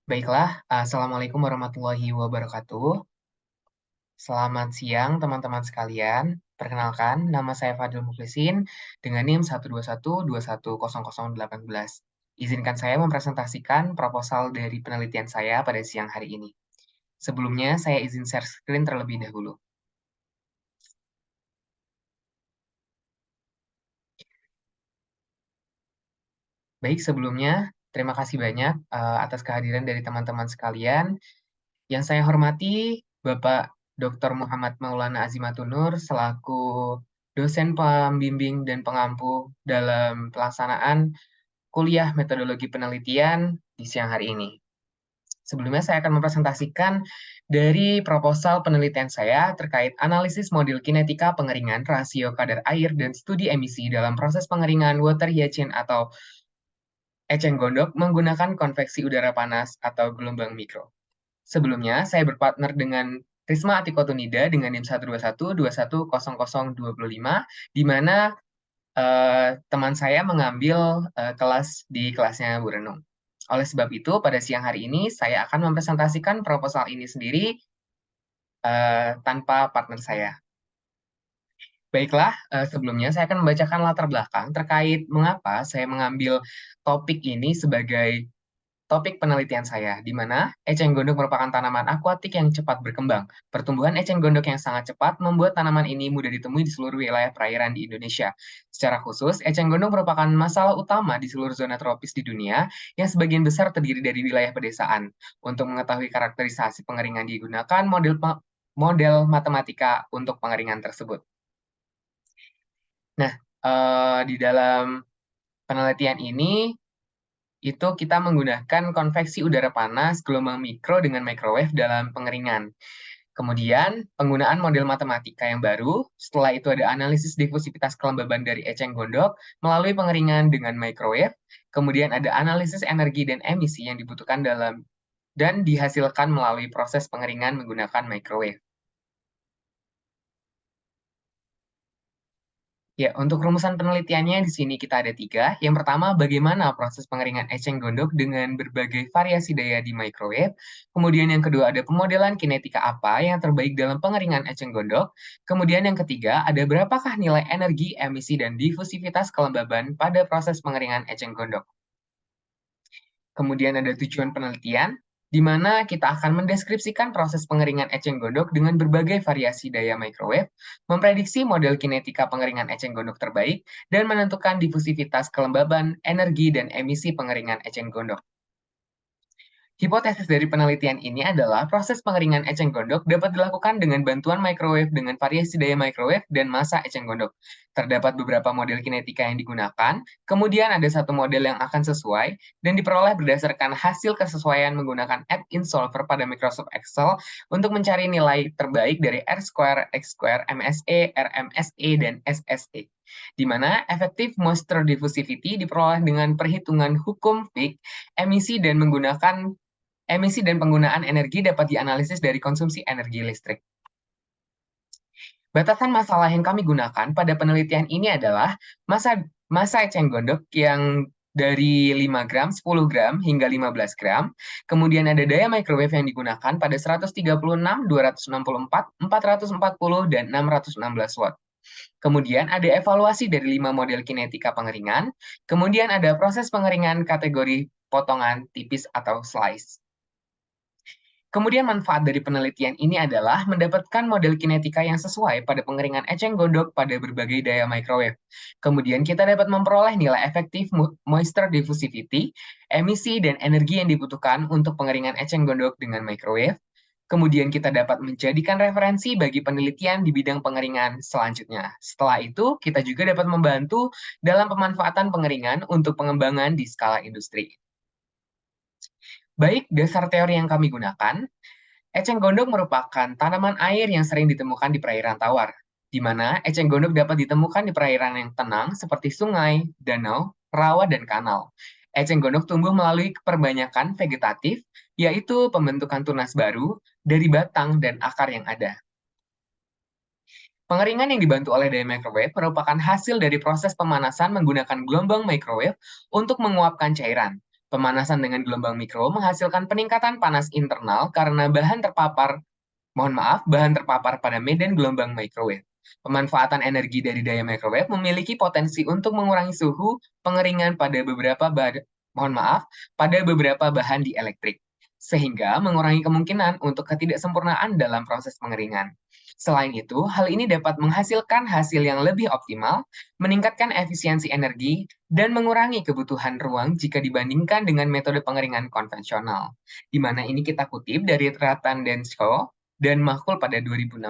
Baiklah, assalamualaikum warahmatullahi wabarakatuh. Selamat siang teman-teman sekalian. Perkenalkan, nama saya Fadil Muklisin dengan NIM 121210018. Izinkan saya mempresentasikan proposal dari penelitian saya pada siang hari ini. Sebelumnya, saya izin share screen terlebih dahulu. Baik, sebelumnya, terima kasih banyak atas kehadiran dari teman-teman sekalian. Yang saya hormati Bapak Dr. Muhammad Maulana Azimatunur selaku dosen pembimbing dan pengampu dalam pelaksanaan kuliah metodologi penelitian di siang hari ini. Sebelumnya saya akan mempresentasikan dari proposal penelitian saya terkait analisis model kinetika pengeringan rasio kadar air dan studi emisi dalam proses pengeringan water hyacinth atau eceng gondok menggunakan konveksi udara panas atau gelombang mikro. Sebelumnya, saya berpartner dengan Risma Atikotunida dengan NIM 121210025, di mana teman saya mengambil kelas di kelasnya Bu Renung. Oleh sebab itu, pada siang hari ini saya akan mempresentasikan proposal ini sendiri tanpa partner saya. Baiklah, sebelumnya saya akan membacakan latar belakang terkait mengapa saya mengambil topik ini sebagai topik penelitian saya, di mana eceng gondok merupakan tanaman akuatik yang cepat berkembang. Pertumbuhan eceng gondok yang sangat cepat membuat tanaman ini mudah ditemui di seluruh wilayah perairan di Indonesia. Secara khusus, eceng gondok merupakan masalah utama di seluruh zona tropis di dunia yang sebagian besar terdiri dari wilayah pedesaan. Untuk mengetahui karakterisasi pengeringan digunakan model matematika untuk pengeringan tersebut. Nah, di dalam penelitian ini itu kita menggunakan konveksi udara panas, gelombang mikro dengan microwave dalam pengeringan. Kemudian, penggunaan model matematika yang baru, setelah itu ada analisis difusivitas kelembaban dari eceng gondok melalui pengeringan dengan microwave, kemudian ada analisis energi dan emisi yang dibutuhkan dalam dan dihasilkan melalui proses pengeringan menggunakan microwave. Ya, untuk rumusan penelitiannya di sini kita ada 3. Yang pertama, bagaimana proses pengeringan eceng gondok dengan berbagai variasi daya di microwave. Kemudian yang kedua, ada pemodelan kinetika apa yang terbaik dalam pengeringan eceng gondok. Kemudian yang ketiga, ada berapakah nilai energi, emisi, dan difusivitas kelembaban pada proses pengeringan eceng gondok. Kemudian ada tujuan penelitian, di mana kita akan mendeskripsikan proses pengeringan eceng gondok dengan berbagai variasi daya microwave, memprediksi model kinetika pengeringan eceng gondok terbaik, dan menentukan difusivitas kelembaban, energi, dan emisi pengeringan eceng gondok. Hipotesis dari penelitian ini adalah proses pengeringan eceng gondok dapat dilakukan dengan bantuan microwave dengan variasi daya microwave dan massa eceng gondok. Terdapat beberapa model kinetika yang digunakan, kemudian ada satu model yang akan sesuai, dan diperoleh berdasarkan hasil kesesuaian menggunakan add-in solver pada Microsoft Excel untuk mencari nilai terbaik dari R-square, X-square, MSE, RMSE, dan SSE. Di mana effective moisture diffusivity diperoleh dengan perhitungan hukum Fick, emisi dan penggunaan energi dapat dianalisis dari konsumsi energi listrik. Batasan masalah yang kami gunakan pada penelitian ini adalah massa eceng gondok yang dari 5 gram, 10 gram, hingga 15 gram. Kemudian ada daya microwave yang digunakan pada 136, 264, 440, dan 616 watt. Kemudian ada evaluasi dari 5 model kinetika pengeringan. Kemudian ada proses pengeringan kategori potongan tipis atau slice. Kemudian manfaat dari penelitian ini adalah mendapatkan model kinetika yang sesuai pada pengeringan eceng gondok pada berbagai daya microwave. Kemudian kita dapat memperoleh nilai efektif moisture diffusivity, emisi, dan energi yang dibutuhkan untuk pengeringan eceng gondok dengan microwave. Kemudian kita dapat menjadikan referensi bagi penelitian di bidang pengeringan selanjutnya. Setelah itu, kita juga dapat membantu dalam pemanfaatan pengeringan untuk pengembangan di skala industri. Baik, dasar teori yang kami gunakan, eceng gondok merupakan tanaman air yang sering ditemukan di perairan tawar, di mana eceng gondok dapat ditemukan di perairan yang tenang seperti sungai, danau, rawa, dan kanal. Eceng gondok tumbuh melalui perbanyakan vegetatif, yaitu pembentukan tunas baru dari batang dan akar yang ada. Pengeringan yang dibantu oleh daya microwave merupakan hasil dari proses pemanasan menggunakan gelombang microwave untuk menguapkan cairan. Pemanasan dengan gelombang mikro menghasilkan peningkatan panas internal karena bahan terpapar pada medan gelombang microwave. Pemanfaatan energi dari daya microwave memiliki potensi untuk mengurangi suhu pengeringan pada beberapa bahan di elektrik, sehingga mengurangi kemungkinan untuk ketidaksempurnaan dalam proses pengeringan. Selain itu, hal ini dapat menghasilkan hasil yang lebih optimal, meningkatkan efisiensi energi, dan mengurangi kebutuhan ruang jika dibandingkan dengan metode pengeringan konvensional. Di mana ini kita kutip dari Ratan Densko dan Mahkul pada 2016.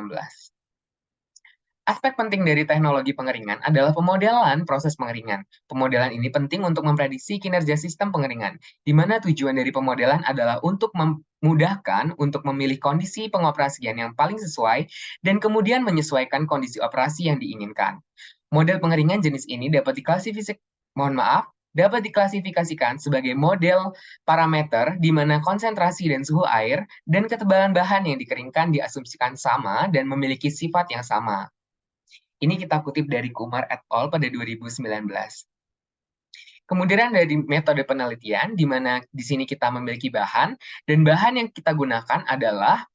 Aspek penting dari teknologi pengeringan adalah pemodelan proses pengeringan. Pemodelan ini penting untuk memprediksi kinerja sistem pengeringan, di mana tujuan dari pemodelan adalah untuk memudahkan untuk memilih kondisi pengoperasian yang paling sesuai dan kemudian menyesuaikan kondisi operasi yang diinginkan. Model pengeringan jenis ini dapat diklasifikasikan sebagai model parameter di mana konsentrasi dan suhu air dan ketebalan bahan yang dikeringkan diasumsikan sama dan memiliki sifat yang sama. Ini kita kutip dari Kumar et al. Pada 2019. Kemudian dari metode penelitian, di mana di sini kita memiliki bahan, dan bahan yang kita gunakan adalah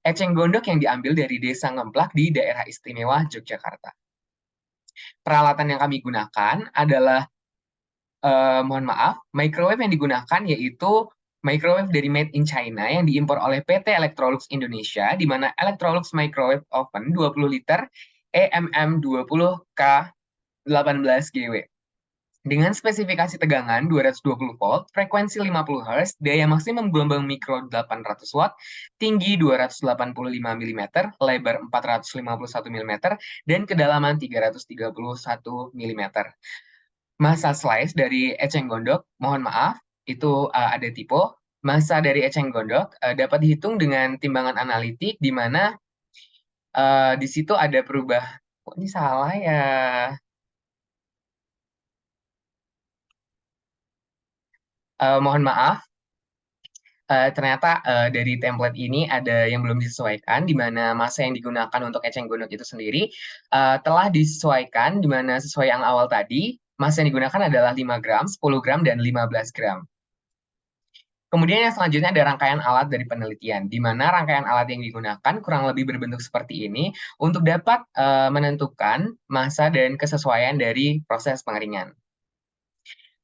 eceng gondok yang diambil dari Desa Ngemplak di daerah istimewa Yogyakarta. Peralatan yang kami gunakan adalah, microwave yang digunakan yaitu microwave dari Made in China yang diimpor oleh PT Electrolux Indonesia, di mana Electrolux Microwave Oven 20 liter EMM 20K 18 GW. Dengan spesifikasi tegangan 220 volt, frekuensi 50 Hz, daya maksimum gelombang mikro 800 watt, tinggi 285 mm, lebar 451 mm, dan kedalaman 331 mm. Massa slice dari eceng gondok, mohon maaf, itu ada tipe. Massa dari eceng gondok dapat dihitung dengan timbangan analitik, di mana di situ ada kok ini salah ya? Mohon maaf, ternyata dari template ini ada yang belum disesuaikan, di mana massa yang digunakan untuk eceng gondok itu sendiri telah disesuaikan, di mana sesuai yang awal tadi, massa yang digunakan adalah 5 gram, 10 gram, dan 15 gram. Kemudian yang selanjutnya ada rangkaian alat dari penelitian, di mana rangkaian alat yang digunakan kurang lebih berbentuk seperti ini untuk dapat menentukan massa dan kesesuaian dari proses pengeringan.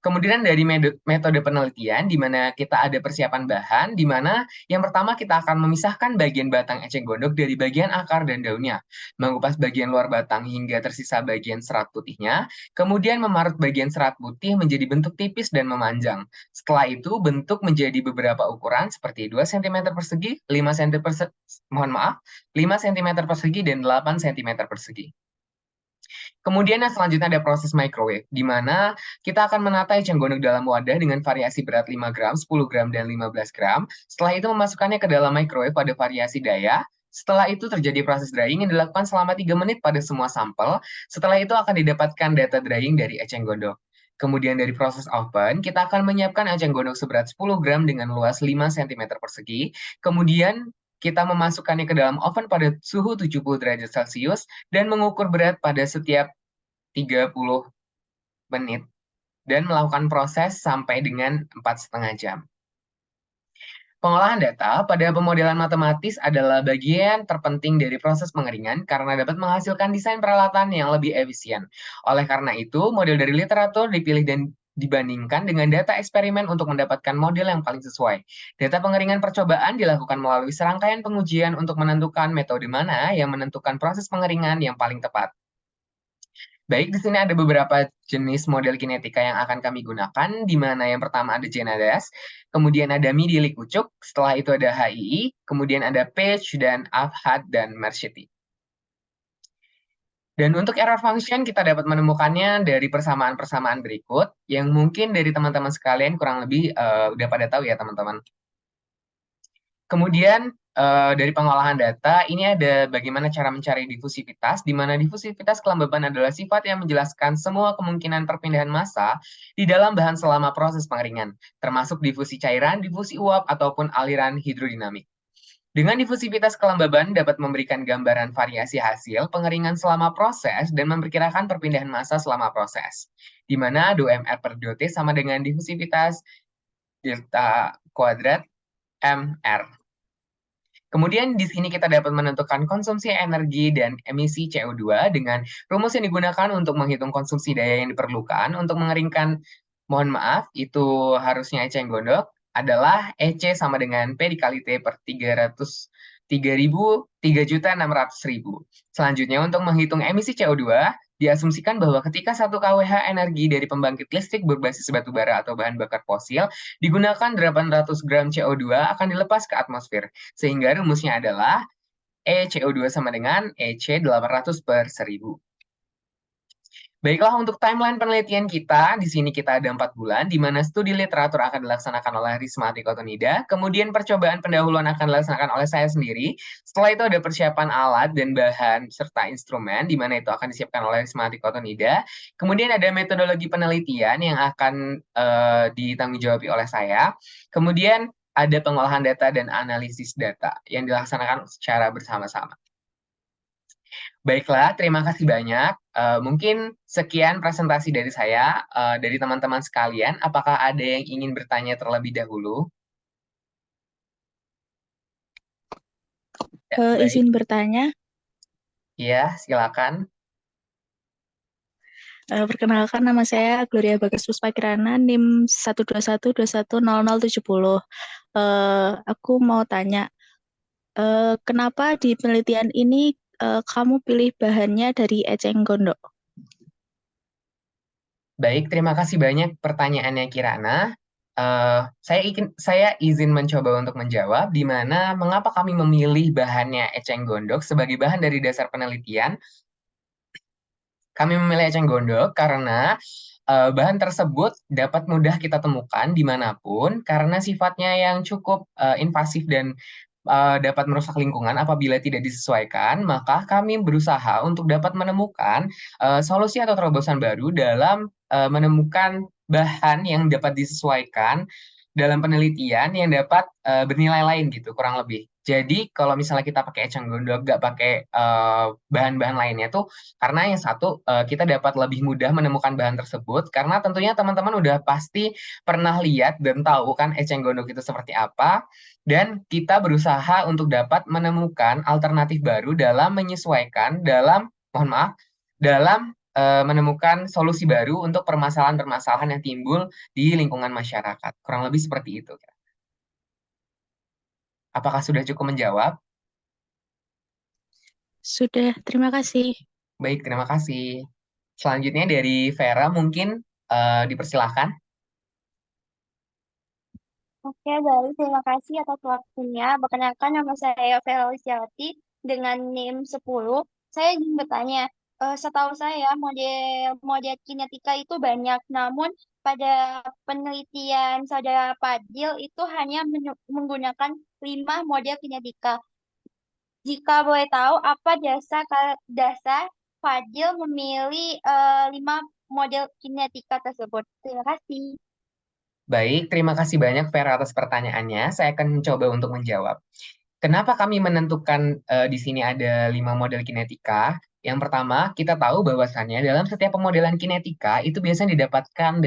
Kemudian dari metode penelitian, di mana kita ada persiapan bahan, di mana yang pertama kita akan memisahkan bagian batang eceng gondok dari bagian akar dan daunnya, mengupas bagian luar batang hingga tersisa bagian serat putihnya, kemudian memarut bagian serat putih menjadi bentuk tipis dan memanjang. Setelah itu, bentuk menjadi beberapa ukuran seperti 2 cm persegi, 5 cm mohon maaf, 5 cm persegi, dan 8 cm persegi. Kemudian yang selanjutnya ada proses microwave, di mana kita akan menata eceng gondok dalam wadah dengan variasi berat 5 gram, 10 gram, dan 15 gram. Setelah itu memasukkannya ke dalam microwave pada variasi daya. Setelah itu terjadi proses drying yang dilakukan selama 3 menit pada semua sampel. Setelah itu akan didapatkan data drying dari eceng gondok. Kemudian dari proses oven, kita akan menyiapkan eceng gondok seberat 10 gram dengan luas 5 cm persegi. Kemudian kita memasukkannya ke dalam oven pada suhu 70 derajat Celcius dan mengukur berat pada setiap 30 menit dan melakukan proses sampai dengan 4,5 jam. Pengolahan data pada pemodelan matematis adalah bagian terpenting dari proses pengeringan karena dapat menghasilkan desain peralatan yang lebih efisien. Oleh karena itu, model dari literatur dipilih dan dibandingkan dengan data eksperimen untuk mendapatkan model yang paling sesuai. Data pengeringan percobaan dilakukan melalui serangkaian pengujian untuk menentukan metode mana yang menentukan proses pengeringan yang paling tepat. Baik, di sini ada beberapa jenis model kinetika yang akan kami gunakan, di mana yang pertama ada Genadas, kemudian ada Midili Kucuk, setelah itu ada HII, kemudian ada Page, dan Afhad, dan Marchetti. Dan untuk error function, kita dapat menemukannya dari persamaan-persamaan berikut, yang mungkin dari teman-teman sekalian kurang lebih udah pada tahu ya, teman-teman. Kemudian dari pengolahan data, ini ada bagaimana cara mencari difusivitas, di mana difusivitas kelembaban adalah sifat yang menjelaskan semua kemungkinan perpindahan massa di dalam bahan selama proses pengeringan, termasuk difusi cairan, difusi uap, ataupun aliran hidrodinamik. Dengan difusivitas kelembaban dapat memberikan gambaran variasi hasil pengeringan selama proses dan memperkirakan perpindahan massa selama proses, di mana 2mR per dot sama dengan difusivitas delta kuadrat MR. Kemudian di sini kita dapat menentukan konsumsi energi dan emisi CO2 dengan rumus yang digunakan untuk menghitung konsumsi daya yang diperlukan untuk mengeringkan, mohon maaf, itu harusnya eceng gondok adalah EC sama dengan P dikali T per 3.600.000. Selanjutnya untuk menghitung emisi CO2, diasumsikan bahwa ketika 1 kWh energi dari pembangkit listrik berbasis batu bara atau bahan bakar fosil digunakan 800 gram CO2 akan dilepas ke atmosfer. Sehingga rumusnya adalah ECO2 sama dengan EC 800 per 1000. Baiklah, untuk timeline penelitian kita, di sini kita ada 4 bulan, di mana studi literatur akan dilaksanakan oleh Risma Tikotonida, kemudian percobaan pendahuluan akan dilaksanakan oleh saya sendiri, setelah itu ada persiapan alat dan bahan serta instrumen, di mana itu akan disiapkan oleh Risma Tikotonida, kemudian ada metodologi penelitian yang akan ditanggung oleh saya, kemudian ada pengolahan data dan analisis data yang dilaksanakan secara bersama-sama. Baiklah, terima kasih banyak. Mungkin sekian presentasi dari saya, dari teman-teman sekalian. Apakah ada yang ingin bertanya terlebih dahulu? Ya, baik. Izin bertanya, Ya, silakan. perkenalkan nama saya Gloria Bagas Puspakirana, NIM 121210070. Aku mau tanya, kenapa di penelitian ini kamu pilih bahannya dari eceng gondok? Baik, terima kasih banyak pertanyaannya Kirana. Saya izin mencoba untuk menjawab di mana mengapa kami memilih bahannya eceng gondok sebagai bahan dari dasar penelitian. Kami memilih eceng gondok karena bahan tersebut dapat mudah kita temukan dimanapun karena sifatnya yang cukup invasif dan dapat merusak lingkungan apabila tidak disesuaikan, maka kami berusaha untuk dapat menemukan solusi atau terobosan baru dalam menemukan bahan yang dapat disesuaikan dalam penelitian yang dapat bernilai lain gitu, kurang lebih. Jadi kalau misalnya kita pakai eceng gondok, nggak pakai bahan-bahan lainnya tuh, karena yang satu kita dapat lebih mudah menemukan bahan tersebut, karena tentunya teman-teman udah pasti pernah lihat dan tahu kan eceng gondok itu seperti apa, dan kita berusaha untuk dapat menemukan alternatif baru dalam menyesuaikan, mohon maaf, dalam menemukan solusi baru untuk permasalahan-permasalahan yang timbul di lingkungan masyarakat. Kurang lebih seperti itu. Apakah sudah cukup menjawab? Sudah, terima kasih. Baik, terima kasih. Selanjutnya dari Vera mungkin dipersilahkan. Oke, baik. Terima kasih atas waktunya. Perkenalkan nama saya Vera Listiawati dengan NIM 10. Saya ingin bertanya, setahu saya model kinetika itu banyak, namun pada penelitian saudara Fadil itu hanya menggunakan 5 model kinetika. Jika boleh tahu, apa dasar Fadil memilih 5 model kinetika tersebut? Terima kasih. Baik, terima kasih banyak Vera atas pertanyaannya. Saya akan mencoba untuk menjawab. Kenapa kami menentukan di sini ada 5 model kinetika? Yang pertama, kita tahu bahwasannya dalam setiap pemodelan kinetika itu biasanya didapatkan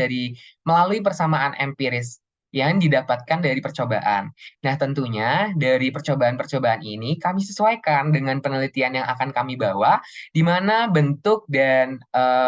melalui persamaan empiris yang didapatkan dari percobaan. Nah, tentunya dari percobaan-percobaan ini kami sesuaikan dengan penelitian yang akan kami bawa, di mana bentuk dan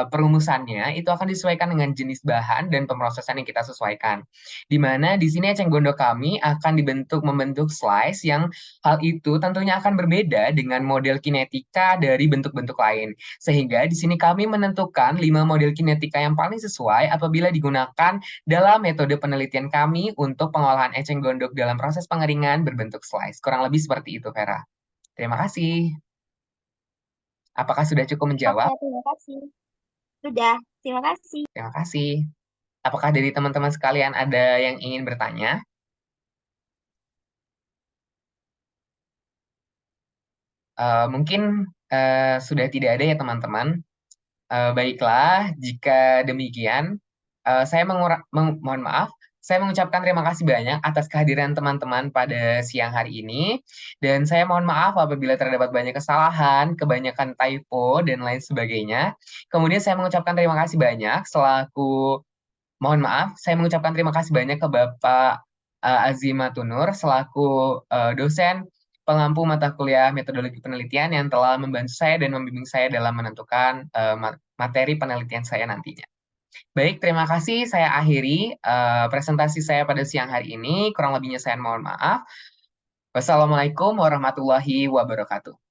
perumusannya itu akan disesuaikan dengan jenis bahan dan pemrosesan yang kita sesuaikan. Di mana di sini eceng gondok kami akan membentuk slice yang hal itu tentunya akan berbeda dengan model kinetika dari bentuk-bentuk lain. Sehingga di sini kami menentukan 5 model kinetika yang paling sesuai apabila digunakan dalam metode penelitian kami untuk pengolahan eceng gondok dalam proses pengeringan berbentuk slice. Kurang lebih seperti itu, Vera. Terima kasih. Apakah sudah cukup Oke, menjawab? terima kasih. Sudah, terima kasih. Terima kasih. Apakah dari teman-teman sekalian ada yang ingin bertanya? Mungkin sudah tidak ada ya teman-teman. Baiklah, jika demikian, mohon maaf, saya mengucapkan terima kasih banyak atas kehadiran teman-teman pada siang hari ini, dan saya mohon maaf apabila terdapat banyak kesalahan, kebanyakan typo, dan lain sebagainya. Kemudian saya mengucapkan terima kasih banyak selaku Mohon maaf, saya mengucapkan terima kasih banyak ke Bapak Azimatunur selaku dosen pengampu mata kuliah metodologi penelitian yang telah membantu saya dan membimbing saya dalam menentukan materi penelitian saya nantinya. Baik, terima kasih. Saya akhiri presentasi saya pada siang hari ini. Kurang lebihnya saya mohon maaf. Wassalamualaikum warahmatullahi wabarakatuh.